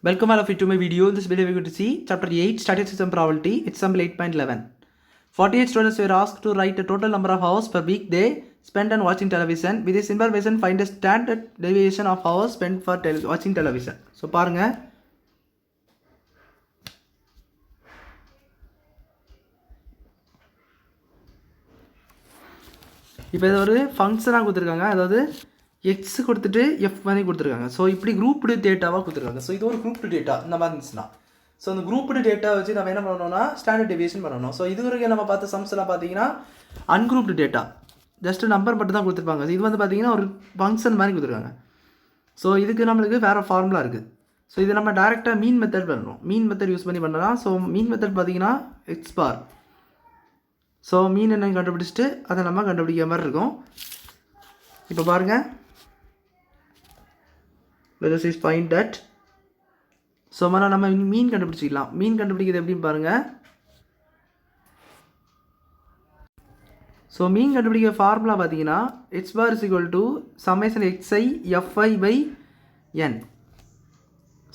Welcome all of you to my video. In this video we are going to see chapter 8 statistics and probability, example 8.11. 48 students were asked to write a total number of hours per week they spent on watching television. With this information find a standard deviation of hours spent for watching television. So பாருங்க, இப்போ இது ஒரு ஃபங்க்ஷனாக கொடுத்துருக்காங்க, அதாவது X கொடுத்துட்டு F மாதிரி கொடுத்துருக்காங்க. ஸோ இப்படி குரூப்டு டேட்டாவாக கொடுத்துருக்காங்க. ஸோ இது ஒரு குரூப்டு டேட்டா இந்த மாதிரி இருந்துச்சுன்னா, ஸோ அந்த குரூப்டு டேட்டா வச்சு நம்ம என்ன பண்ணணும்னா ஸ்டாண்டர்ட் டெவியேஷன் பண்ணணும். ஸோ இது வரைக்கும் நம்ம பார்த்த சம்ஸ் எல்லாம் பார்த்தீங்கன்னா அன்குரூப்டு டேட்டா, ஜஸ்ட் நம்பர் மட்டும் தான் கொடுத்துருப்பாங்க. இது வந்து பார்த்தீங்கன்னா ஒரு ஃபங்க்ஷன் மாதிரி கொடுத்துருக்காங்க. ஸோ இதுக்கு நம்மளுக்கு வேறு ஃபார்முலா இருக்குது. ஸோ இது நம்ம டேரெக்டாக மீன் மெத்தட் பண்ணணும். மீன் மெத்தட் யூஸ் பண்ணி பண்ணலாம். ஸோ மீன் மெத்தட் பார்த்தீங்கன்னா எக்ஸ் பார். ஸோ மீன் என்னன்னு கண்டுபிடிச்சிட்டு அதை நம்ம கண்டுபிடிக்கிற மாதிரி இருக்கும். இப்போ பாருங்கள், let us find that. So மாதிரி நம்ம மீன் கண்டுபிடிச்சிக்கலாம். மீன் கண்டுபிடிக்கிறது எப்படின்னு பாருங்கள். ஸோ மீன் கண்டுபிடிக்கிற ஃபார்முலா பார்த்தீங்கன்னா x bar is equal to summation x i f i by n.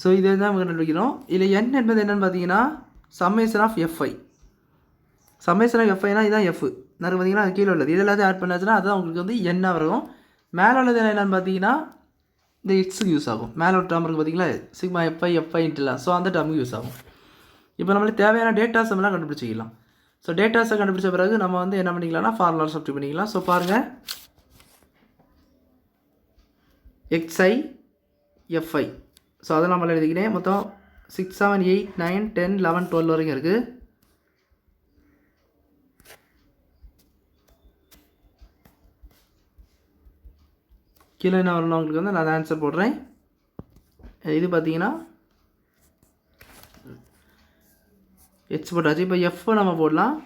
So இதை தான் நம்ம கண்டுபிடிக்கிறோம். இல்லை என் என்பது என்னென்னு பார்த்தீங்கன்னா summation of f i. Summation of எஃப்ஐனா இதுதான் எஃப் நிறைய பார்த்தீங்கன்னா அது கீழே உள்ளது. இது எல்லாத்தையும் ஆட் பண்ணாச்சுன்னா அதுதான் உங்களுக்கு வந்து என்ன வரும். மேலே உள்ளது என்னென்னு பார்த்தீங்கன்னா இந்த எக்ஸுக்கு யூஸ் ஆகும். மேலே ஒரு டேர்ம் இருக்குது பார்த்தீங்களா, சிக்மா எஃப்ஐன்ட்டுலாம். ஸோ அந்த டேர்முக்கு யூஸ் ஆகும். இப்போ நம்மளுக்கு தேவையான டேட்டாஸ் எல்லாம் கண்டுபிடிச்சிக்கலாம். ஸோ டேட்டாஸை கண்டுபிடிச்ச பிறகு நம்ம வந்து என்ன பண்ணிக்கலாம்னா ஃபார்முலா சப்ஸ்டிட்யூட் பண்ணிக்கலாம். ஸோ பாருங்கள், எக்ஸ்ஐ எஃப்ஐ. ஸோ அதை நம்மள எழுதிக்கிறேன். மொத்தம் 6 7 8 9 10 11 12 வரைக்கும் இருக்குது. கீழே என்ன வரணும் உங்களுக்கு வந்து நான் ஆன்சர் போடுறேன். இது பார்த்தீங்கன்னா எக்ஸ் போட்டாச்சு. இப்போ எஃப் நம்ம போடலாம்.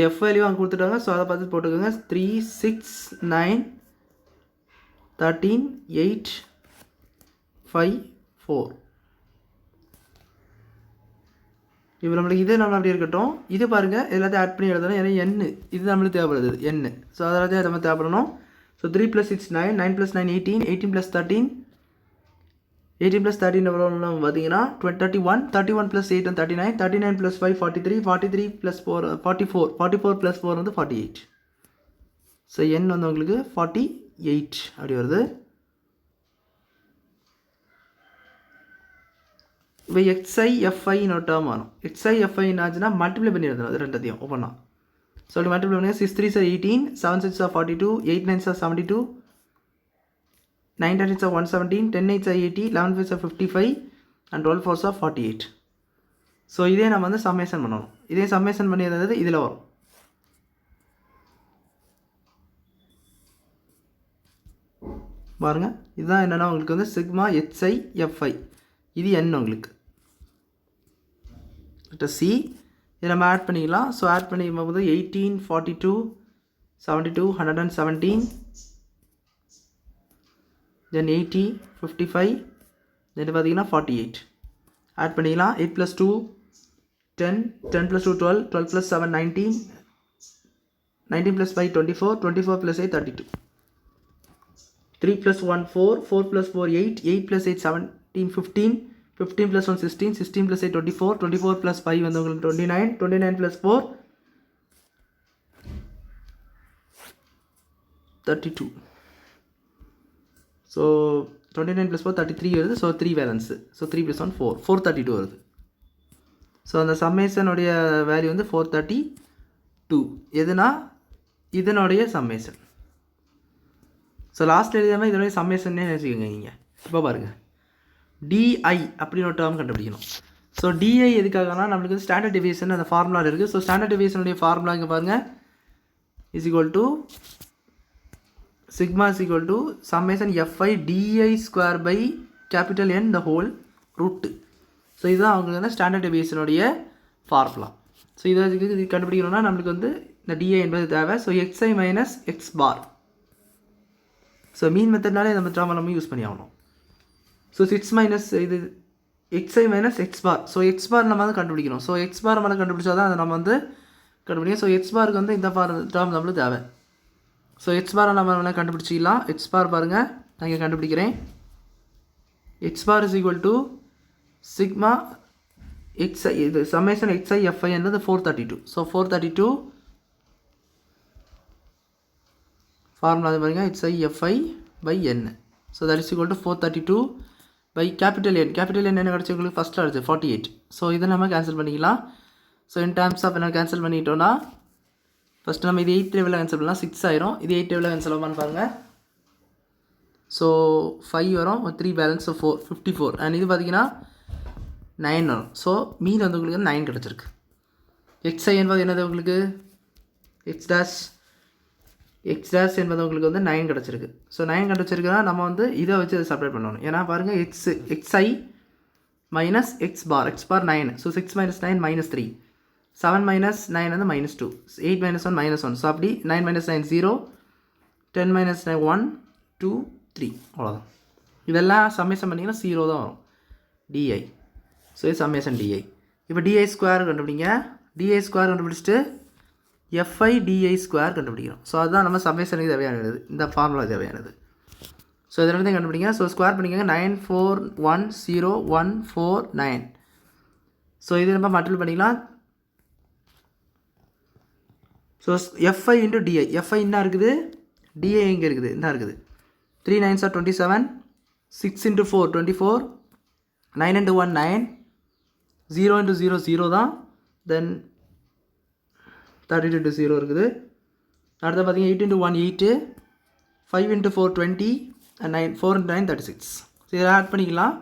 எஃப் வேல்யூ அங்கே கொடுத்துட்டாங்க. ஸோ அதை பார்த்து போட்டுக்கோங்க. 3 6 9 13 8 5 4. இப்போ நம்மளுக்கு இது நம்ம அப்படி இருக்கட்டும். இது பாருங்கள், எல்லாத்தையும் ஆட் பண்ணி எழுதணும். ஏன்னா எண்ணு இது நம்மளுக்கு தேவைப்படுது எண்ணு. ஸோ அதெல்லாத்தையும் நம்ம தேவைப்படணும். ஸோ 3 + 6 9 9 + 9 18 18 + 13 18 + 13 எவ்வளோ பார்த்தீங்கன்னா 31 31 + 8 39 39 + 5 43 43 + 4 44 44 + 4 வந்து 48. ஸோ எண் வந்து உங்களுக்கு 48 அப்படி வருது. இப்போ எக்ஸ்ஐ எஃப்ஐன்னு ஒரு டேர்ம் வரும். எக்ஸ்ஐ எஃப்ஐ என்னாச்சுன்னா மல்டிப்ளை பண்ணி எழுதணும். அது ரெண்டத்தையும் ஓப்பனா சொல்லி மல்டிப்ளை பண்ணுங்க. 6 3 are 18 7 6 are 42 8 9 are 72 9 10 are 117 10 8 are 80 11 5 are 55 and 12 4 are 48. So இதே நம்ம வந்து சம்மேஷன் பண்ணணும். இதே சம்மேஷன் பண்ணி எழுதுறது இதில் வரும். பாருங்கள், இதுதான் என்னென்னா உங்களுக்கு வந்து சிக்மா எக்ஸ்ஐ எஃப்ஐ. இது என்ன உங்களுக்கு சி. இதை நம்ம ஆட் பண்ணிக்கலாம். ஸோ ஆட் பண்ணி போது 18 42 72 117 தென் 80 55 தென் பார்த்தீங்கன்னா 48 ஆட் பண்ணிக்கலாம். 8 + 2 10 10 + 2 12 12 + 7 19 19 + 5 24 24 + 8 32 3 + 1 4 4 + 4 8 8 + 8 17 15 15 + 1 16 16 + 8 24 24 + 5 வந்து உங்களுக்கு 29 29 + 4 32. ஸோ 29 + 4 33 வருது. So 3 balance. ஸோ 3 + 1 4 432 வருது. ஸோ அந்த சம்மேஷனுடைய வேல்யூ வந்து 432. எதுனா இதனுடைய சம்மேஷன். ஸோ லாஸ்ட் எழுதாமல் இதனுடைய சம்மேஷன்னே நினச்சிக்கோங்க நீங்கள். இப்போ பாருங்கள், டிஐ அப்படின்னு ஒரு டேர்ம் கண்டுபிடிக்கணும். ஸோ டிஐ எதுக்காகனா நம்மளுக்கு வந்து ஸ்டாண்டர்ட் டெவியேஷன் அந்த ஃபார்முலா இருக்குது. ஸோ ஸ்டாண்டர்ட் டெவியேஷனுடைய ஃபார்முலா இங்கே பாருங்கள், is equal to sigma is equal to summation fi di square by capital N the whole root. So இதுதான் அவங்களுக்கு வந்து ஸ்டாண்டர்ட் டெவியேஷனுடைய ஃபார்முலா. ஸோ இதை இது கண்டுபிடிக்கணும்னா நம்மளுக்கு வந்து இந்த டிஐ என்பது தேவை. ஸோ எக்ஸ்ஐ மைனஸ் எக்ஸ் பார். ஸோ மீன் மெத்தட்னாலே நம்ம டேர்மை நம்ம யூஸ் பண்ணி ஆகணும். ஸோ 6 மைனஸ் இது எக்ஸ்ஐ மைனஸ் எக்ஸ் பார். ஸோ எக்ஸ் பார் நம்ம வந்து கண்டுபிடிக்கணும். ஸோ எக்ஸ் பார் நம்ம கண்டுபிடிச்சா தான் அதை நம்ம வந்து கண்டுபிடிக்கணும். ஸோ எக்ஸ் பாருக்கு வந்து இந்த டேர்ம் நம்மளுக்கு தேவை. ஸோ எக்ஸ் பாரை நம்ம கண்டுபிடிச்சிக்கலாம். எக்ஸ் பார் பாருங்கள், நான் இங்கே கண்டுபிடிக்கிறேன். x bar is equal to sigma xi, இது summation xi fi என்னது 432. ஸோ 432 ஃபார்முலா அது பாருங்க xi fi by n. So that is equal to 432 by capital N. capital N என்ன கிடச்சி உங்களுக்கு ஃபஸ்ட்டில் கிடச்சி 48. ஸோ இதை நம்ம கேன்சல் பண்ணிக்கலாம். ஸோ இன் டேர்ம்ஸ் ஆஃப் என்ன கேன்சல் பண்ணிட்டோன்னா ஃபஸ்ட்டு நம்ம இது 8 லெவலில் கேன்சல் பண்ணலாம் 6 ஆயிரும். இது 8 லெவலில் கேன்சல் ஆகுமான்னு பாருங்கள். ஸோ 5 வரும் 3 பேலன்ஸ் 4 54 அண்ட் இது பார்த்தீங்கன்னா 9 வரும். ஸோ மீன் வந்து உங்களுக்கு 9 கிடச்சிருக்கு. xi என்பது என்னது உங்களுக்கு x டேஷ் என்பது உங்களுக்கு வந்து 9 கிடச்சிருக்கு. ஸோ 9 கிடச்சிருக்குன்னா நம்ம வந்து இதை வச்சு அதை செப்பரேட் பண்ணணும். ஏன்னா பாருங்கள் xi மைனஸ் x பார் 9. ஸோ 6 minus 9 minus 3, 7 minus 9 வந்து -2, 8 minus 1 -1. ஸோ அப்படி 9 minus 9 0, 10 minus 9 1 2 3 அவ்வளோதான். இதெல்லாம் சம்மேஷன் பண்ணிங்கன்னா 0 தான் வரும் di. ஸோ இது சம்மேஷன் di. இப்போ di ஸ்கொயர் கண்டுபிடிங்க. di ஸ்கொயர் கண்டுபிடிச்சிட்டு fi di ஸ்கொயர் கண்டுபிடிக்கிறோம். ஸோ அதுதான் நம்ம சம்மேஷனுக்கு தேவையானது, இந்த ஃபார்முலா தேவையானது. ஸோ இதில் தான் கண்டுபிடிங்க. ஸோ ஸ்கொயர் பண்ணிக்கோங்க 9410149. ஸோ இது நம்ம மல்டிபிள் பண்ணிக்கலாம். So fi into di, fi என்ன இருக்குது, di எங்கே இருக்குது, என்ன இருக்குது, 3 9s are 27, 6 into 4 24, 9 into 1 9, 0 into 0 0 தான், தென் 32 into 0 இருக்குது. அடுத்து பார்த்தீங்கன்னா 8 into 1 8, 5 into 4 20 and 9 4 into 9 36. So இதில் ஆட் பண்ணிக்கலாம்.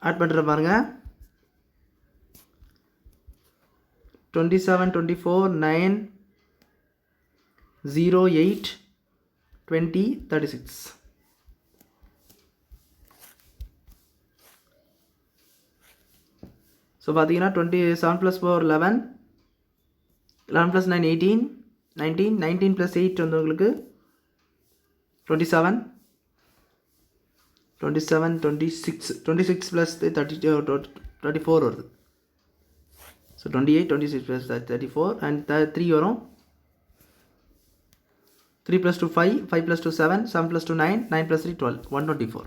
ஆட் பண்ணுற பாருங்கள் 27 24 9 0 8 20 36. ஸோ பார்த்தீங்கன்னா 27 + 4 11, 11 + 9 18, 19, 19 + 8 வந்து உங்களுக்கு 27, 27 26, 26 + 34 வருது. ஸோ 28 26 + 34 அண்ட் 3 வரும். 3 + 2 5, 5 + 2 7, 7 + 2 9, 9 + 3 12, 124.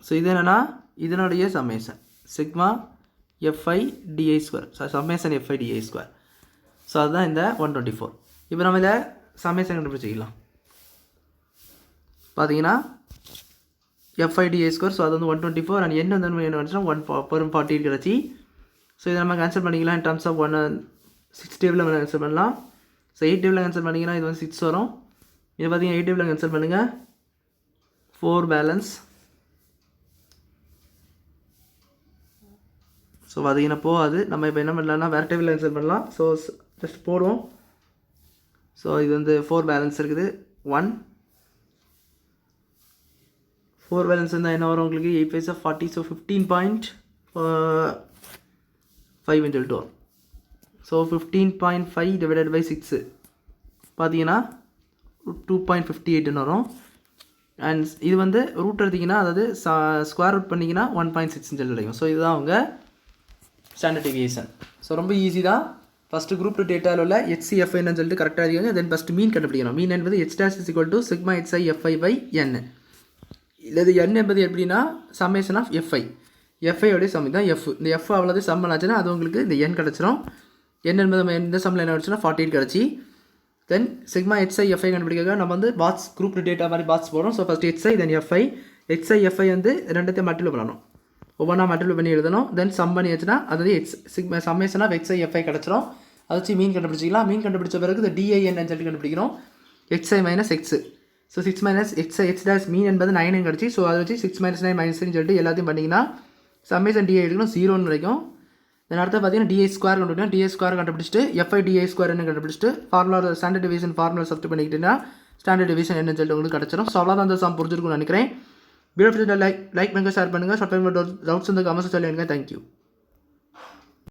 ஸோ இது என்னென்னா இதனுடைய summation sigma fi di square. So summation fi di square. So அதுதான் இந்த 124. இப்போ நம்ம இதை சம்மேஷன் கண்டுபிடிச்சிக்கலாம். பார்த்தீங்கன்னா fi di ஸ்கொயர். ஸோ அது வந்து 124 அண்ட் n வந்து என்ன வந்துச்சுன்னா 148 கிடச்சி. ஸோ இதை நம்ம கேன்சல் பண்ணிக்கலாம். இன் டர்ம்ஸ் ஆஃப் 6 டேபிளில் நம்ம கேன்சல் பண்ணலாம். ஸோ 8 டேபிளில் கேன்சல் பண்ணிங்கன்னா இது வந்து 6 வரும். இது பார்த்தீங்கன்னா 8 டேபிளில் கேன்சல் பண்ணுங்கள் 4 பேலன்ஸ். ஸோ பார்த்தீங்கன்னா போகாது. நம்ம இப்போ என்ன பண்ணலாம்னா வேறு டேபிளில் கேன்சல் பண்ணலாம். ஸோ ஜஸ்ட் போடுவோம். ஸோ இது வந்து 4 பேலன்ஸ் இருக்குது 1 4 பேலன்ஸ் இருந்தால் என்ன வரும் உங்களுக்கு 8 5 40. So 15.5 into 2. So 15.5 divided by 6 பார்த்தீங்கன்னா 2.58 வரும். அண்ட் இது வந்து ரூட் எடுத்திங்கன்னா அதாவது ஸ்கொயர் ரூட் பண்ணிங்கன்னா 1.6 கிடைக்கும். ஸோ இதுதான் அவங்க ஸ்டாண்டர்ட் டிவியேஷன். ஸோ ரொம்ப ஈஸி தான். ஃபஸ்ட்டு குரூப் 2 டேட்டாவில் உள்ள HCF என்னன்னு சொல்லிட்டு கரெக்டாக எழுதிக்கோங்க. தென் ஃபஸ்ட்டு மீன் கண்டுபிடிக்கணும். மீன் என்பது h dash is equal to sigma xi fi by n. இது n என்பது எப்படின்னா சம்மேஷன் ஆஃப் fi. fi உடைய சம் தான் f. இந்த f அவ்வளோது சம்மன் ஆச்சுன்னா அது உங்களுக்கு இந்த n கிடச்சிரும். n என்பது இந்த சம்மில் என்ன கிடச்சுன்னா 48 கிடச்சி. தென் சிக்மா xi fi கண்டுபிடிக்க நம்ம வந்து பாக்ஸ் குரூப் 2 டேட்டா மாதிரி பாக்ஸ் போடுறோம். ஸோ ஃபஸ்ட் xi தென் fi. xi fi வந்து ரெண்டுத்தையும் மல்டிபிள் பண்ணணும். ஒவ்வொன்றா மல்டிபிள் பண்ணி எழுதணும். தென் சம் பண்ணி வச்சுன்னா அது sigma summation of xi fi கிடச்சிரும். அதை வச்சு மீன் கண்டுபிடிச்சிக்கலாம். மீன் கண்டுபிடிச்ச பிறகு இந்த di என்னன்னு சொல்லிட்டு கண்டுபிடிக்கணும். xi minus x. So 6 minus xi h dash மீன் என்பது 9 கிடச்சி. ஸோ அதை வச்சு 6 minus 9 minus 3 சொல்லிட்டு எல்லாத்தையும் பண்ணிங்கன்னா சம்மேஷன் di எடுக்கணும் 0 கிடைக்கும். தென் அடுத்து பார்த்தீங்கன்னா di ஸ்கொயர் கண்டுபிடிக்கணும். di ஸ்கொயர் கண்டுபிடிச்சிட்டு fi di ஸ்கொயர் என்ன கண்டுபிடிச்சிட்டு formula standard division formula substitute பண்ணிக்கிட்டீங்கன்னா ஸ்டாண்டர்ட் டிவிஷன் என்னன்னு சொல்லிட்டு உங்களுக்கு கிடச்சிரும். ஸோ அவ்வளோதான் அந்த சம் புரிஞ்சிருக்கும்னு நினைக்கிறேன். வீடியோ லைக் பண்ணுங்கள், ஷேர் பண்ணுங்கள். சப்ஸ்கிரைப் டவுட்ஸ் இந்த கமெண்ட்ஸ் சொல்லுங்கள். தேங்க்யூ.